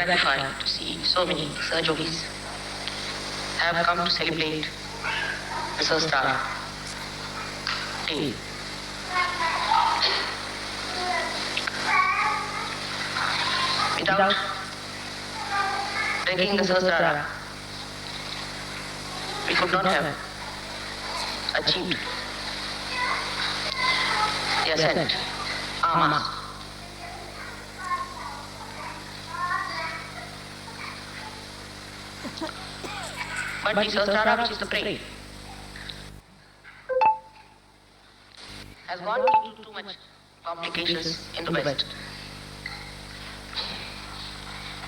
gratified to see so many Sahajogis have come to celebrate the Sahasrara day. Without breaking the Sahasrara, we could not have achieved the ascent, Ama. But the Sahasrara, which is the prayer, has gone into too much complications in the West.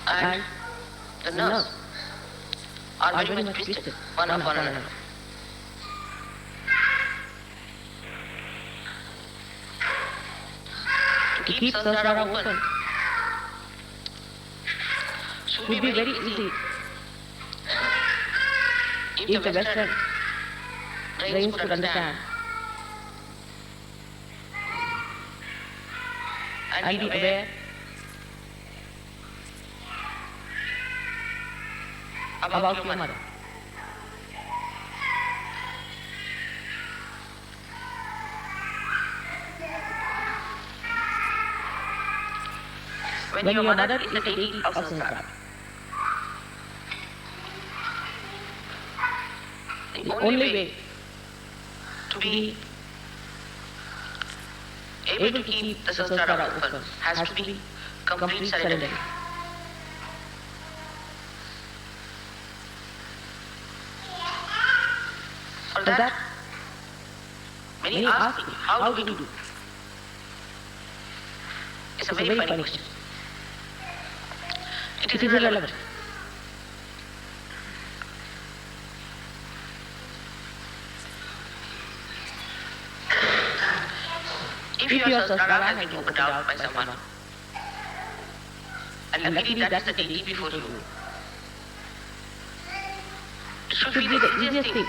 And the nerves are very much twisted one upon another. To keep Sahasrara open should be very easy if the Western brains could understand and be aware about your mother. When your mother is the deity of Sahasrara, the only way to be able to keep the Sahasrara open has to be complete surrender. For that, many ask me, how do we do? It's a very funny question. It is irrelevant. If your Sahasrara has been opened out by someone, and luckily that is the deity before you, it should be the easiest thing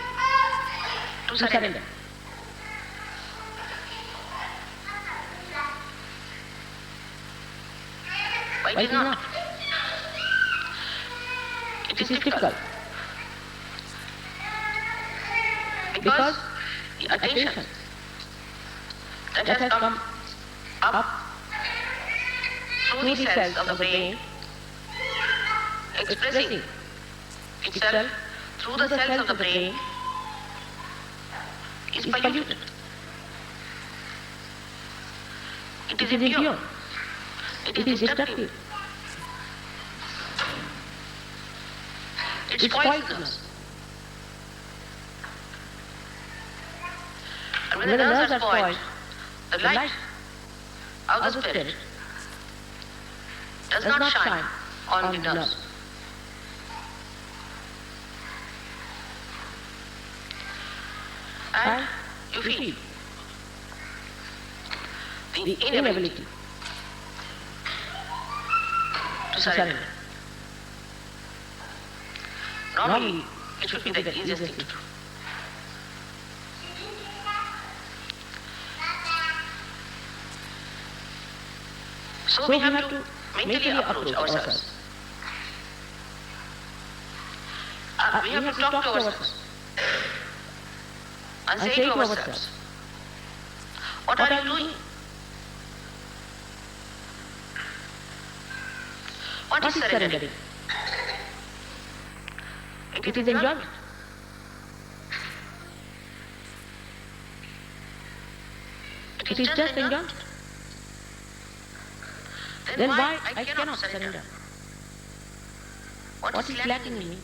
to surrender. Why it is not? It is difficult. Because the attention that has come up through the cells of the brain, expressing itself through the cells of the brain, is polluted. It is impure. It is destructive. It's poisonous. And when the nerves are spoiled, the light of the spirit does not shine on the nerves. And you feel the inability to surrender. Normally, it should be the easiest thing to do. So we have to mentally approach ourselves. We have to talk to ourselves and say to ourselves, what are you doing? What is surrendering? It is enjoyment. It is just enjoyment. Then why I cannot surrender? What is lacking in me?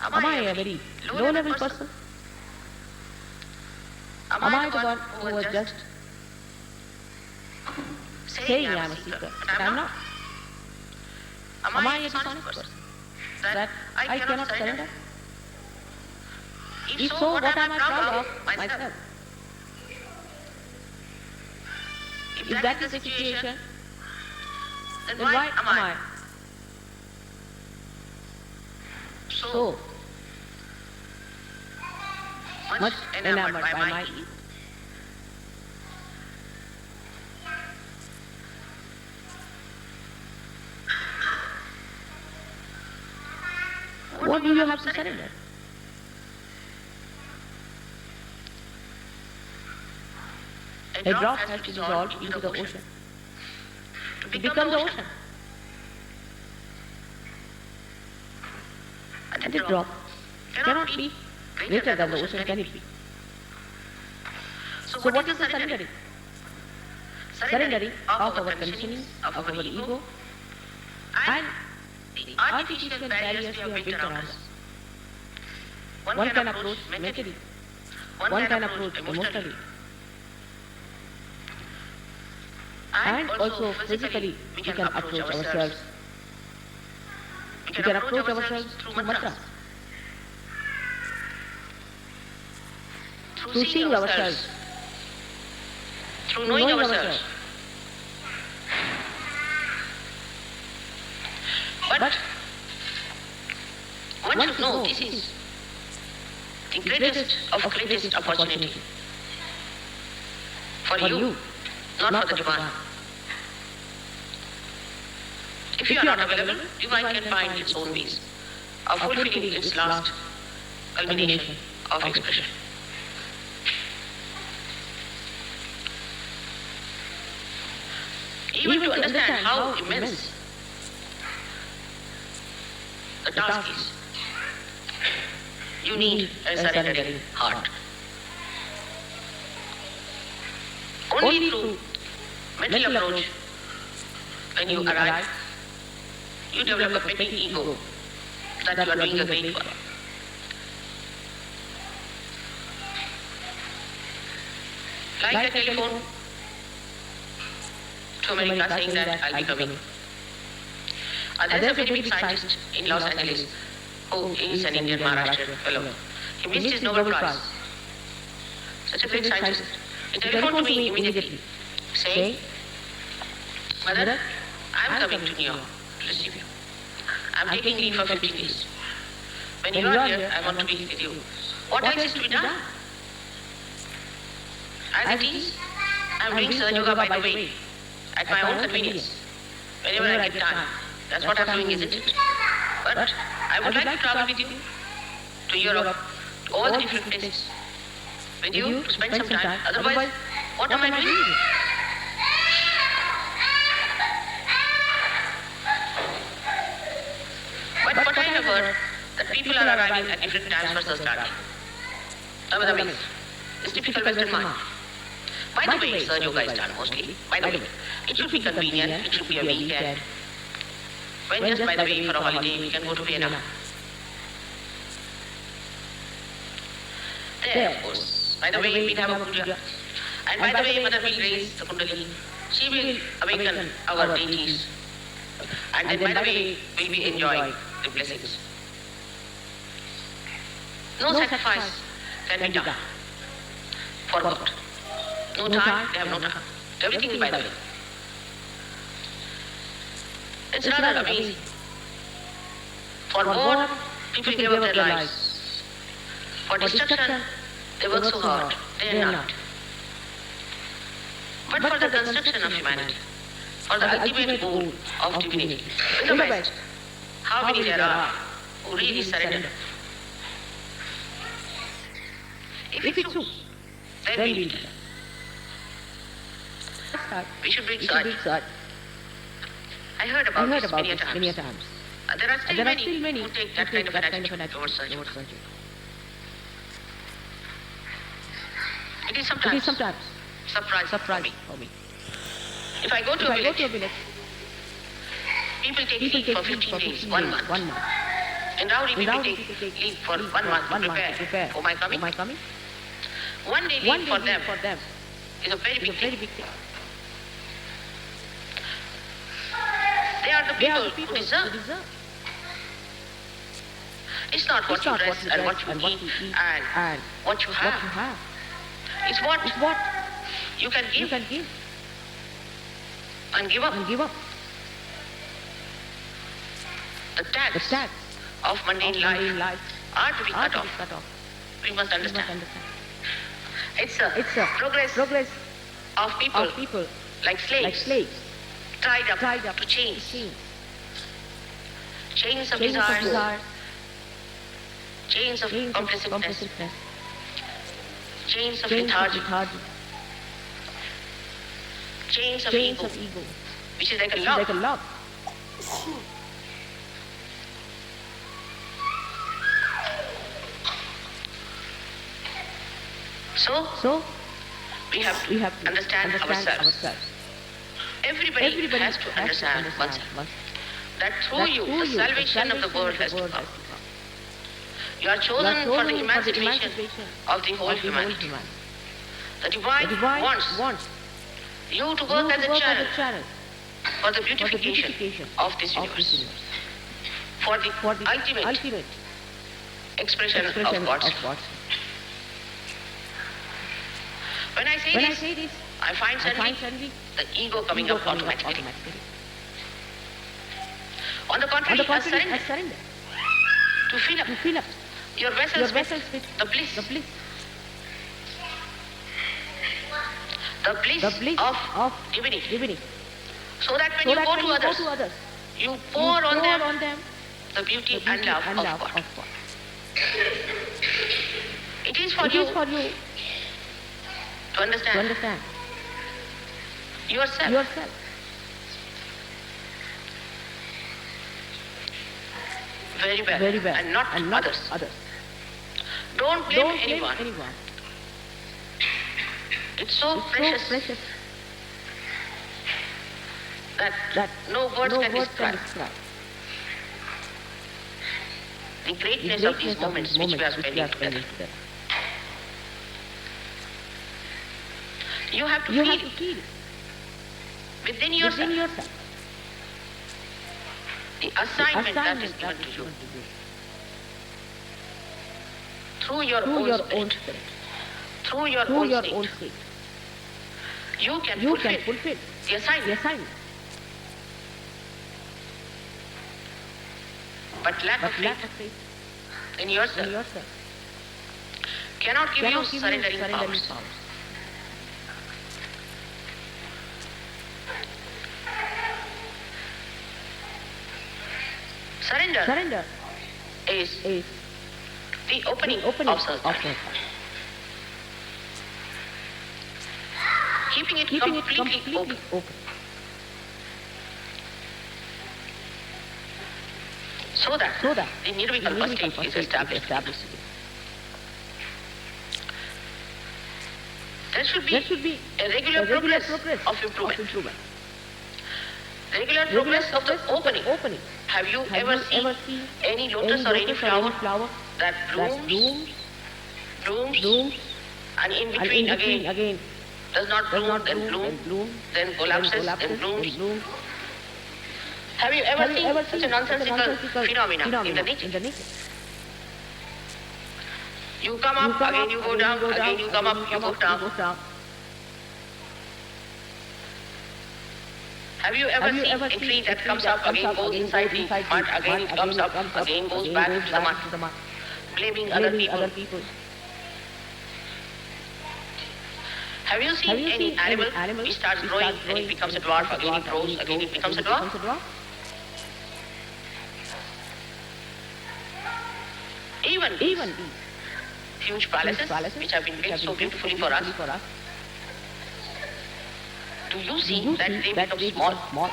Am I a very low-level person? Am I the one who was just saying I am a seeker, but I am not? Am I a dishonest person that I cannot surrender? If so, what am I proud of myself? If that is the situation, then why am I so much enamored by my ego? what do you have to surrender? A drop has to dissolve into the ocean to become the ocean. And the drop cannot be greater than the ocean, can it be? So what is the surrendering? Surrendering of our conditioning, of our ego, and the artificial barriers we have built around us. One can approach mentally, one can approach emotionally, and also physically we can approach ourselves. We can approach ourselves through mantras, through seeing ourselves, through knowing ourselves. But one should know this is the greatest of greatest opportunity for you, not for the divine. If you are not available, divine can find its own ways of fulfilling its last culmination of expression. Even to understand how immense the task is, you need a surrendering heart. Only through mental approach, when you arrive, you develop a petty ego that you are doing a great work. Like a telephone to America saying that I'll be coming. There's a very big scientist in Los Angeles who is an Indian Maharashtrian fellow. He missed his Nobel Prize. Such a great scientist. He telephoned to me immediately, saying, Mother, I'm coming to New York to receive you. I'm taking leave for 15 days. When you are here, I want to be with you. What else is to be done? As it is, I'm doing Sahaja Yoga by the way, at my own convenience, whenever I get time. That's what I'm doing, isn't it? But I would like to travel with you to Europe, to all the different places, with you to spend some time. Otherwise, what am I doing here? But I have heard that people are arriving at different times for Sastra. Otherwise, it's typical Western mind. By the way, Sahaja Yoga is done mostly. By the way, it should be convenient, it should be a weekend. When just by the way for a holiday, we can go to Vienna. There, of course. By the way, we'll have a puja. And by the way, Mother will raise the Kundalini. She will awaken our deities. And then by the way, we'll be enjoying the blessings. No sacrifice can be done for God. No time, they have no time. Everything is by the way. It's rather amazing. For war, people give up their lives. For destruction, they work so hard, day and night. But for the construction of humanity, for the ultimate goal of divinity, in the West, how many there are who really surrender? If it's true, then we will. We should bring Saj. I heard about this many times. There are still many who take that kind of an attitude towards surgery. It is sometimes surprising for me. If I go to a village, people take leave for 15 days, 1 month. In Rauri, people take leave for 1 month to prepare for my coming. 1 day leave for them is a very big thing. They are the people who deserve. It's not what you dress and what you eat and what you have. It's what you can give and give up. The tax of mundane life are to be cut off. We must understand. It's a progress of people like slaves. Tied up to chains. Chains of desire chains of compulsiveness, chains of lethargy, chains of ego, which is like a log. So we have to understand ourselves. Everybody has to understand oneself. That through you, the salvation of the world has to come. You are chosen for the emancipation of the whole humanity. The divine wants you to work as a channel for the beautification of this universe, for the ultimate expression of God's love. When I say this, I find suddenly the ego coming up automatically. On the contrary, a surrender to fill up your vessels with the bliss of divinity. So that when you go to others, you pour on them the beauty and love of God. It is for you to understand yourself. Very well, and not others. Don't blame anyone. It's so precious that no words can describe the greatness of these moments which we are spending together. You have to feel within yourself the assignment that is given to you through your own spirit, through your own state. You can fulfill the assignment. But lack of faith in yourself cannot give you surrendering powers. Surrender is the opening of self. Keeping it completely open. So that the nirvikalpa state is established. There should be a regular progress of improvement. Regular progress of the opening. Have you ever seen any lotus or any flower that blooms, and in between again does not bloom, then bloom, then collapses, then blooms? Have you ever seen such a nonsensical phenomena in the nature? You come up, again you go down, again you come up, you go down. Have you ever seen a tree that comes up, again goes inside the mud, again it comes up, again goes back to the mud, blaming other people? Have you seen any animal which starts growing and it becomes a dwarf, again it grows, again it becomes a dwarf? Even these huge palaces which have been built so beautifully for us, do you see that they become small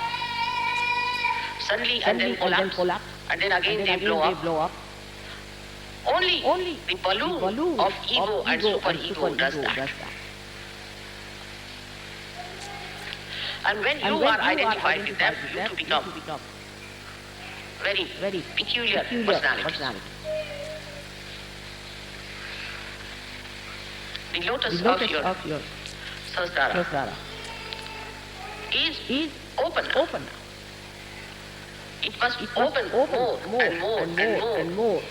suddenly and then collapse, and then again they blow up? Only the balloon of ego and superego does that. And when you are identified with them, you to become very peculiar personality. The lotus of your Sahasrara is open now. It must open more and more.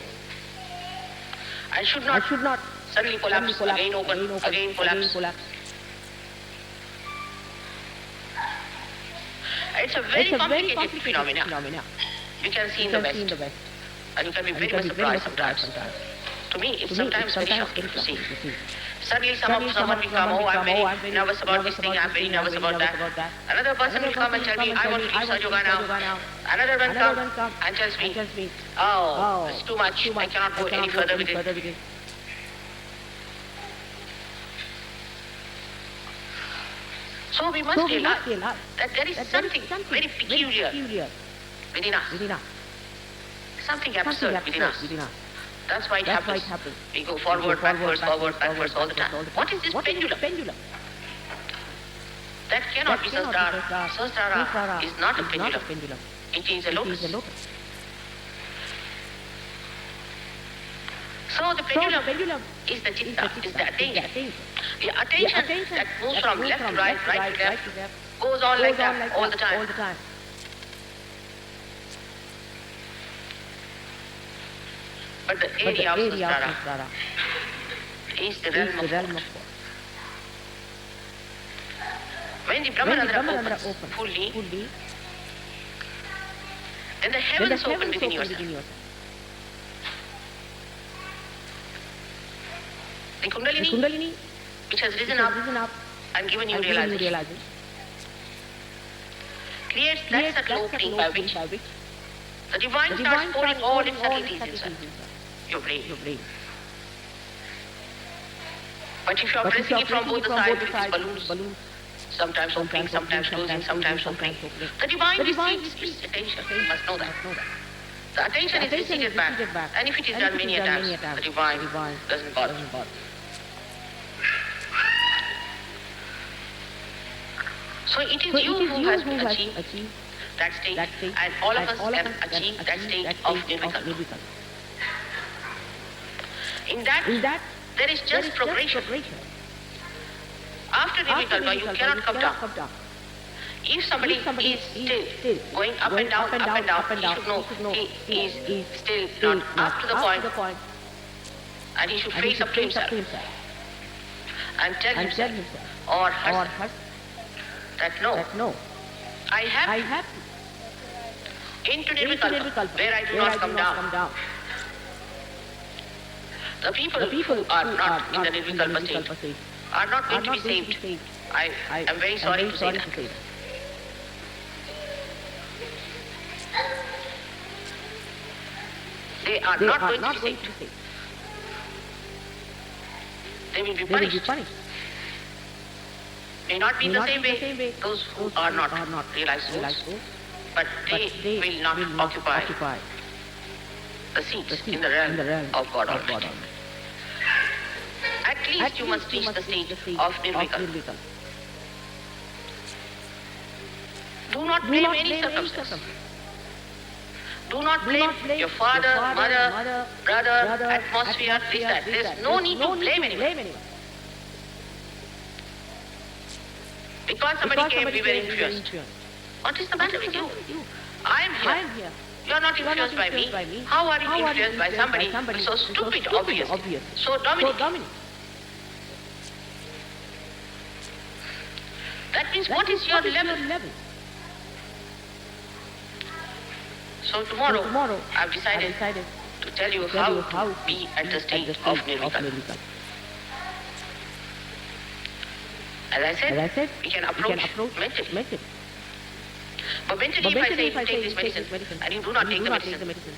And should not suddenly collapse, again open, again collapse. It's a very complicated phenomena. You can see in the West. And you can be very much surprised sometimes. To me, it's sometimes very shocking to see Suddenly someone will come, oh, I'm very nervous about this thing, I'm very nervous about that. Another person will come and tell me, I want to leave Saj Yoga now. Another one comes and tells me, oh, it's too much, I cannot go any further with it. So we must realize that there is something very peculiar within us. Something absurd within us. That's why it happens. We go forward, backwards all the time. What is this pendulum? That cannot be Sahasrara. Sahasrara is not a pendulum. It is a locus. So the pendulum is the chitta, is the attention. The attention that moves from left to right, right to left, goes on like that all the time. But the area of Sahasrara is the realm of God. When the Brahmanandra opens fully, then the heavens open within yourself. The Kundalini, which has risen up and given you realization, creates that subtle opening by which the divine starts pouring all its subtleties inside your brain. But if you are pressing it from both the sides with these balloons, sometimes opening, sometimes closing, sometimes opening, the divine receives its attention. You must know that. The attention is receded back, and if it is done many times, the divine doesn't bother. So it is you who has achieved that state, and all of us can achieve that state of nirvikalpa. In that, there is just progression. After nirvikalpa, you cannot come down. If somebody is still going up and down, he should know he is still not up to the point, and he should face up to himself and tell himself or herself that no, I have into nirvikalpa where I do not come down. The people who are not in the nirvikalpa state are not going to be saved. I am very sorry to say that. They are not going to be saved. They will be punished. May not be the same way those who are not realized souls, but they will not occupy the seats in the realm of God Almighty. At least you must reach the stage of nirvikalpa. Do not blame any circumstance. Do not blame your father, mother, brother, atmosphere, this, that. There's no need to blame anyone. Because somebody came, we were influenced. What is the matter with you? I am here. You are not influenced by me. How are you influenced by somebody who is so stupid, obviously, so dominant? That means what is your level? So tomorrow, I've decided to tell you how to be at the stage of nirvikalpa. As I said, we can approach mentally. But mentally, if I say you take this medicine and you do not take the medicine,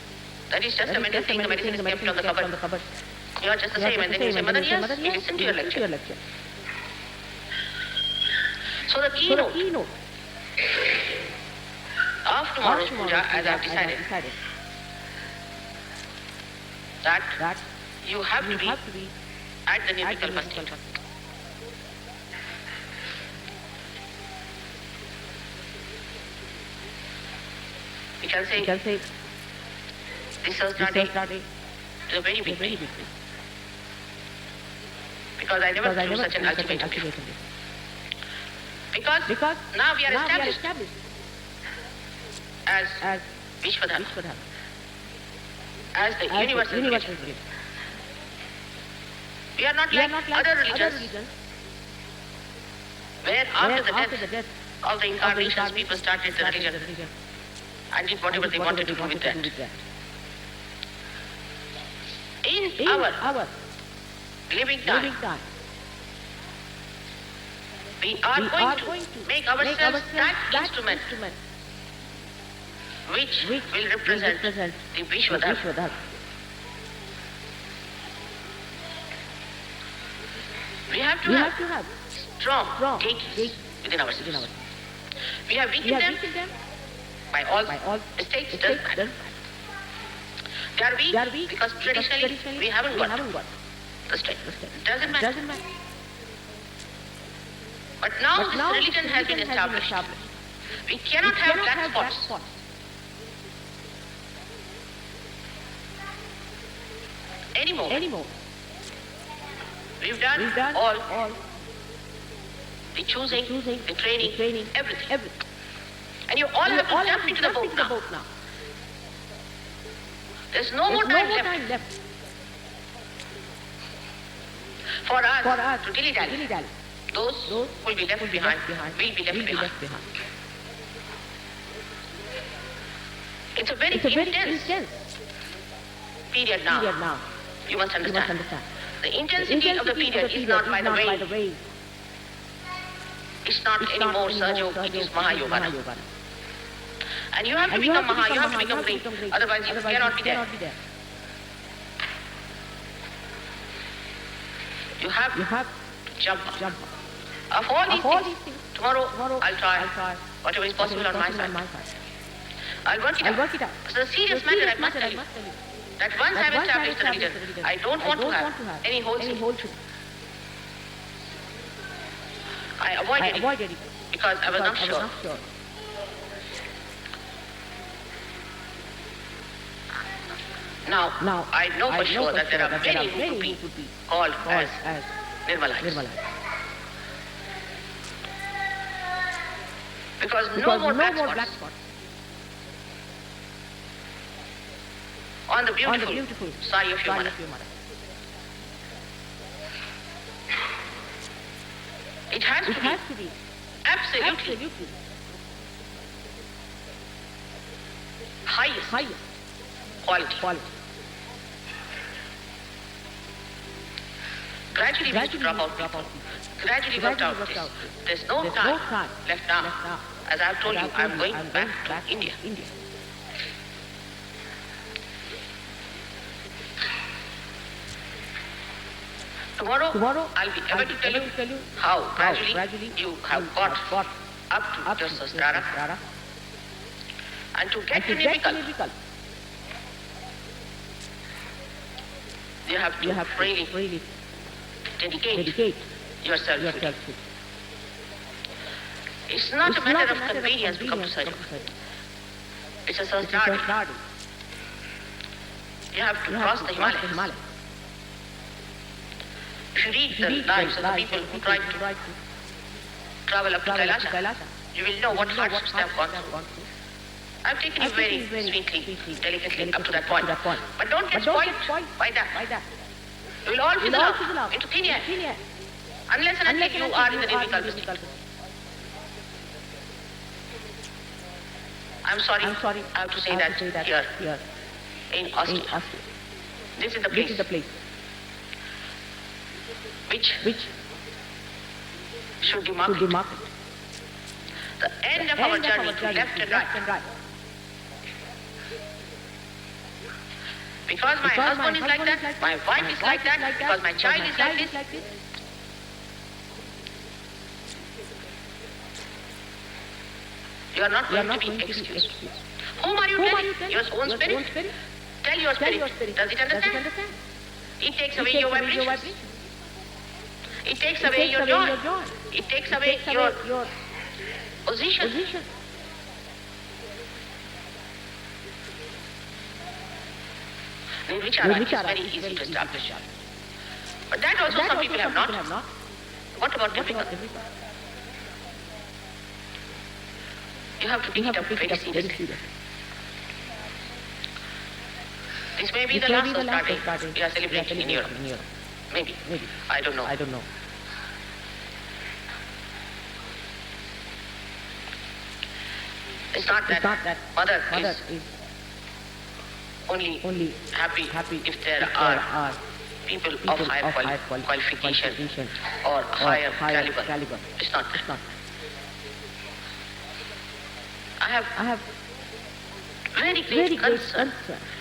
that is just a mental thing. The medicine is kept on the cupboard. You are just the same, and then you say, Mother, yes, we listen to your lecture. So the keynote of tomorrow's puja, as I have decided, that you have to be at the nirvikalpa state. We can say this Sahasrara is a very big day. Because I never threw such an ultimatum before. Because now we are established as Vishwadharma, as the universal religion. We are not like other religions, where after the death of the incarnations people started the religion and did whatever they wanted to do with that. In our living time, We are going to make ourselves that instrument which will represent the Vishwadharma. We have to have strong deities within ourselves. We have weakened them by all mistakes done. They are weak because traditionally we haven't got the strength. Doesn't matter. But now this religion has been established. We cannot have black spots. Anymore. We've done all the choosing, the training, everything. And you all have to jump into the boat now. There's no more time left for us to dilly-dally. Those who will be left behind will be left behind. It's a very intense period now. You must understand. The intensity of the period is not by the way. It's not anymore Sahaja, it is Mahayoga. And you have to become Maha, you have to become great. Otherwise you cannot be there. You have to jump up. Of all these things, tomorrow I'll try whatever is possible on my side. I'll work it out. It's a serious matter, I must tell you. That once I've established the religion, I don't want to have any holes. I avoided it because I was not sure. Now I know for sure that there are many who could be called as nirvalites. Because no more black spots. On the beautiful side of your mother. It has to be absolutely highest quality. Gradually we drop out people. Gradually worked out this. There's no time left now. As I've told you, I'm going back to India. Tomorrow I'll be able to tell you how gradually you have got up to Sasrara and to get to nirvikalpa. You have to freely dedicate yourself to it. It's not a matter of convenience to come to Sahaja. It's a Sahasrara. You have to cross the Himalayas. If you read the lives of the people who tried to travel up to Kailasha, you will know what hardships they have gone through. I've taken you very sweetly, delicately up to that point. But don't get spoiled by that. You will all fizzle out into thin air. Unless and until you are in the nirvikalpa state. I'm sorry, I have to say that here in Austria. This is the place which should be marked. The end of our journey to left and right. Because my husband is like that, my wife is like that, because my child is like this. You are not going to be excused. Whom are you telling? Your own spirit? Tell your spirit. Does it understand? It takes away your vibrations. It takes away your joy. It takes away your position. Nirvichara is very easy to establish. But that also some people have not. What about nirvikalpa? You have to take it up very seriously. This may be the last Sahasrara we are celebrating in Europe. Maybe. I don't know. It's not that mother is only happy if there are people of higher qualification or higher caliber. It's not that. I have very great concern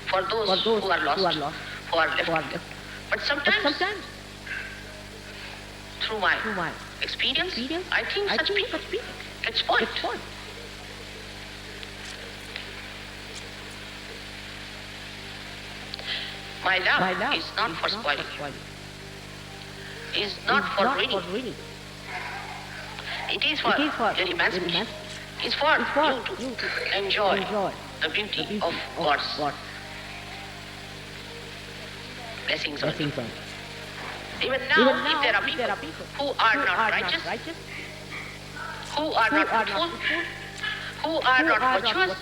for those who are lost, who are left. But sometimes, through my experience, I think such people get spoiled. My love is not for spoiling. Is not for ruining. It is for your emancipation. It's for you to enjoy the beauty of God's blessings on you. Even now, if there are people who are not righteous, who are not truthful, who are not virtuous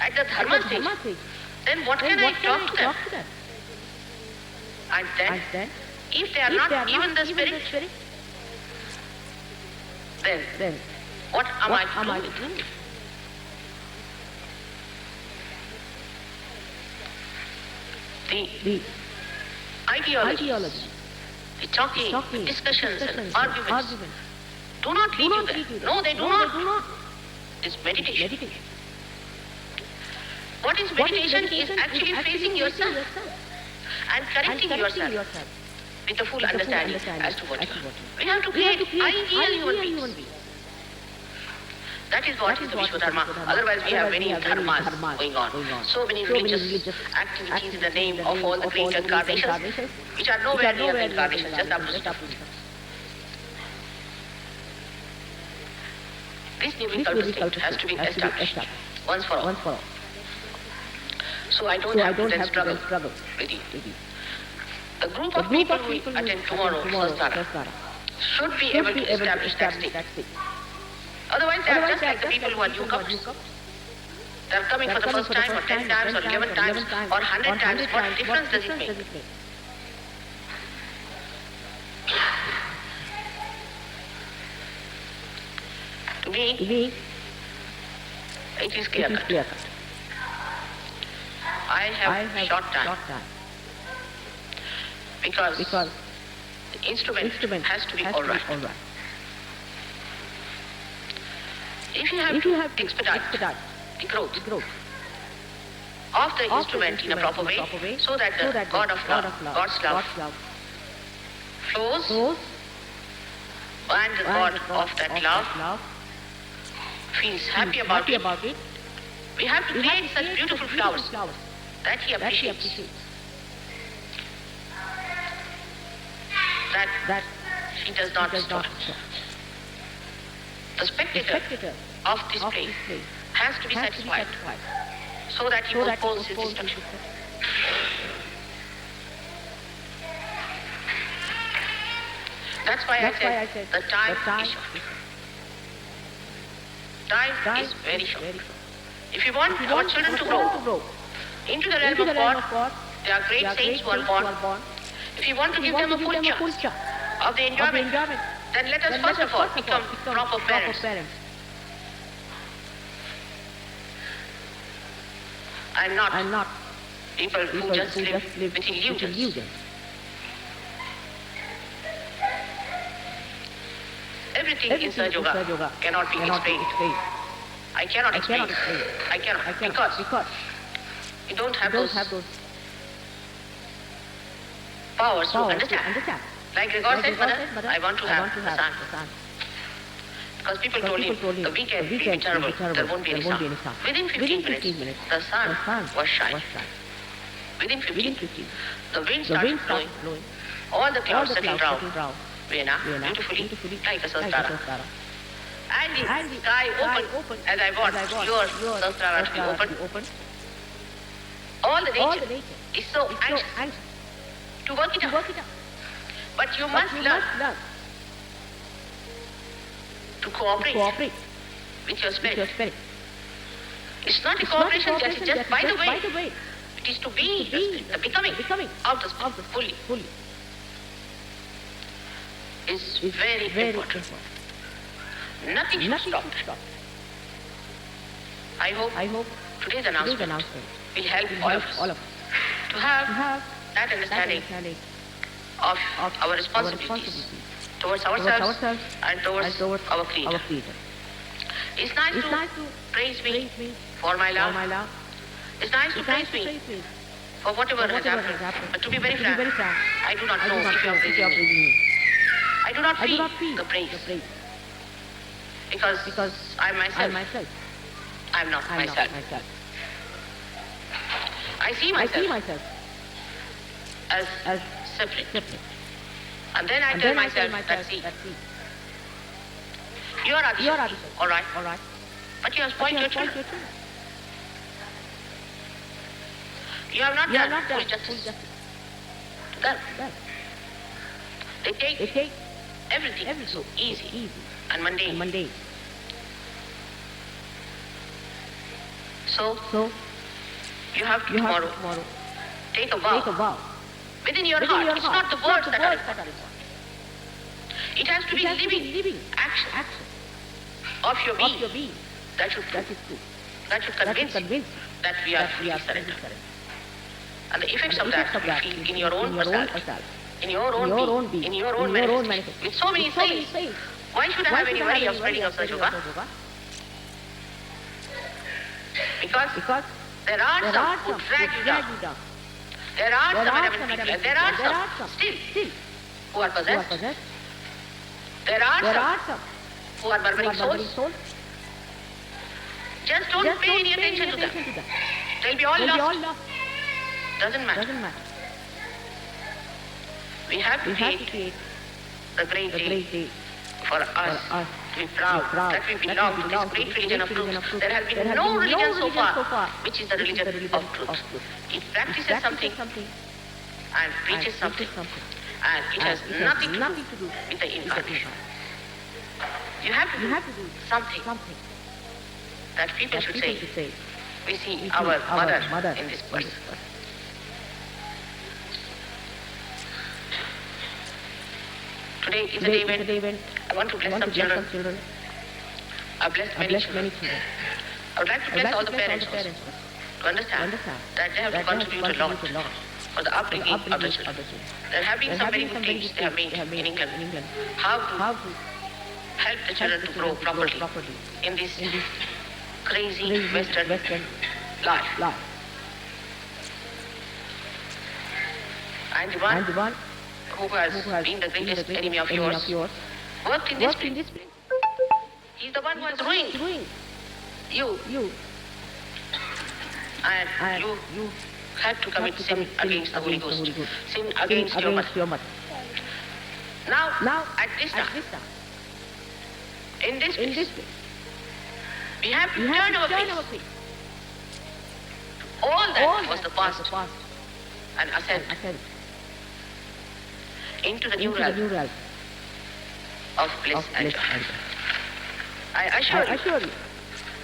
at the dharma stage, then what can I talk to them? And then, if they are not even the spirit, then what am I to do with it? The ideology, the talking, discussions and arguments do not lead you there. No, they do not. It's meditation. What is meditation is actually facing yourself and correcting yourself with a full understanding as to what you are. We have to create ideal human beings. That is what is the Vishwadharma. Otherwise, we have many dharmas going on. So many religious activities in the name of all the great incarnations, which are nowhere near the incarnations, just opposite. This nirvikalpa state has to be established once for all. So I don't have to struggle with it. The group of people who attend tomorrow, Sastara, should be able to establish that state. Otherwise, they are just like the people who are newcomers. They are coming for the first time, or 10 times, or 11 times, or 100 times. What difference does it make? To me, it is clear cut. I have short time. Because the instrument has to be all right. If you have to expedite the growth of the instrument in a proper way, so that the God of love, God's love, flows, and the God of that love feels happy about it, we have to create such beautiful flowers that He appreciates. That He does not stop. The spectator of this play has to be satisfied so that he postpones his destruction. That's why I said the time is short. Time is very short. If you want our children to grow into the realm of God, there are great saints who are born. If you want to give them a full chance of the enjoyment, then let us first of all become proper parents. I'm not people who just live with illusions. Everything in Sahaja Yoga cannot be explained. I cannot explain. I cannot. Because you don't have those powers to understand. Like Gregor said, Mother, I want to have a son. Because people told him, the weekend will be terrible, there won't be any sun. Within 15 minutes, the sun was shining. Within 15, the wind started blowing. All the clouds settled round Vienna, beautifully, like a sastara. And the sky opened, as I want your sastara to be open. All the nature is so anxious to work it out. But you must learn to cooperate with your spirit. It's not a cooperation that is just by the way. It is to be the becoming of the spirit fully. Is very important. Nothing should stop that. I hope today's announcement will help all of us to have that understanding of our responsibilities towards ourselves and towards our Creator. It's nice to praise me for my love. It's nice to praise me for whatever has happened. But to be very frank, I do not know if you are praising me. I do not feel the praise. Because I'm myself. I'm not myself. I see myself as separate. And then I tell myself that see, you are Adishakti, all right? But you have spoiled your children. You have not done full justice to them. They take everything so easy and mundane. So you have to tomorrow take a vow within your heart. It's not the words that are important. It has to be living action of your being that should convince that we are fully surrendered. And the effects of that you feel in your own personality, in your own being, in your own manifestation. With so many things, why should I have any worry of spreading of Sahaja Yoga? Because there are some who drag you down. There are some adamant people, and there are some still who are possessed. There are some who are murmuring souls. Just don't pay any attention to them. They'll be all lost. Doesn't matter. We have to create the great day for us to be proud that we belong to this great religion of truth. There has been no religion so far which is the religion of truth. It practices something and preaches something, and it has nothing to do with the incarnation. You have to do something that people should say, we see our mother in this person. Today is a day when I want to bless some children. I've blessed many children. I would like to bless all the parents also, to understand that they have to contribute a lot for the upbringing of the children. There have been some very good things they have made in England. How to help the children to grow properly in this crazy Western life. And the one who has been the greatest enemy of yours worked in discipline. He's the one who is ruining you. And you had to commit sin against the Holy Ghost, sin against your mother. Now at this time, in this place, we have to turn our face to all that was the past and ascend into the new realm of bliss and joy. I assure you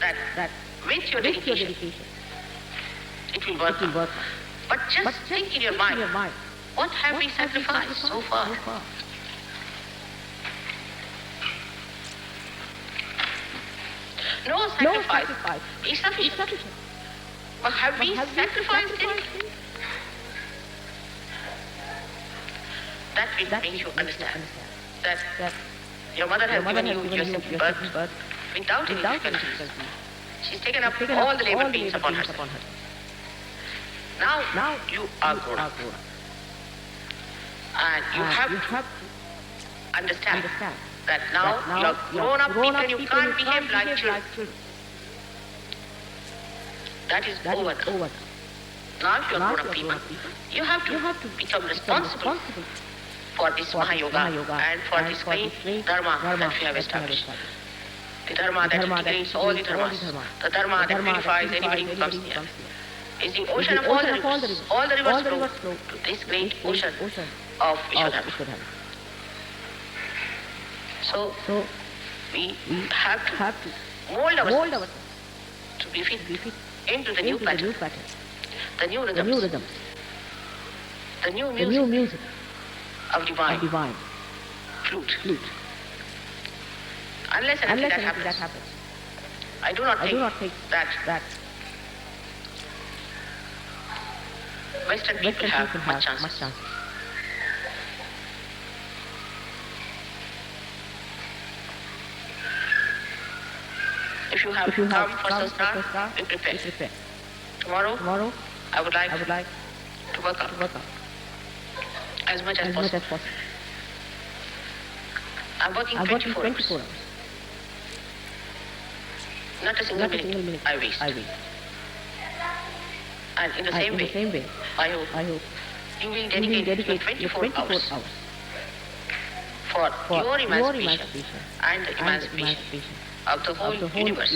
that with your dedication, it will work out. But just think in your mind, what have we sacrificed so far? No sacrifice is sufficient. But have we sacrificed anything? That will make you understand that your mother has given you your simple birth without any difficulties. She's taken up all the labor pains upon herself. Now you are grown up. And you have to understand that now you are grown up people and you can't behave like children. That is over now. Now if you are grown up people, you have to become responsible for this Mahayoga and for this great Dharma that we have established. The Dharma that integrates all the Dharmas. The Dharma that purifies anybody who comes near. Is the ocean of all the rivers. All the rivers flow to this great ocean of Vishwadharma. So we have to mold ourselves to be fit into the new pattern, the new rhythms, the new music of divine flute. Unless that happens, I do not think that Western people have much chance. If you have come for Sastra, be prepared. Tomorrow, I would like to work out as much as possible. I'm working 24 hours. Not a single minute I waste. And in the same way, I hope you will dedicate your 24 hours for your emancipation and the emancipation of the whole universe.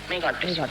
May God bless you.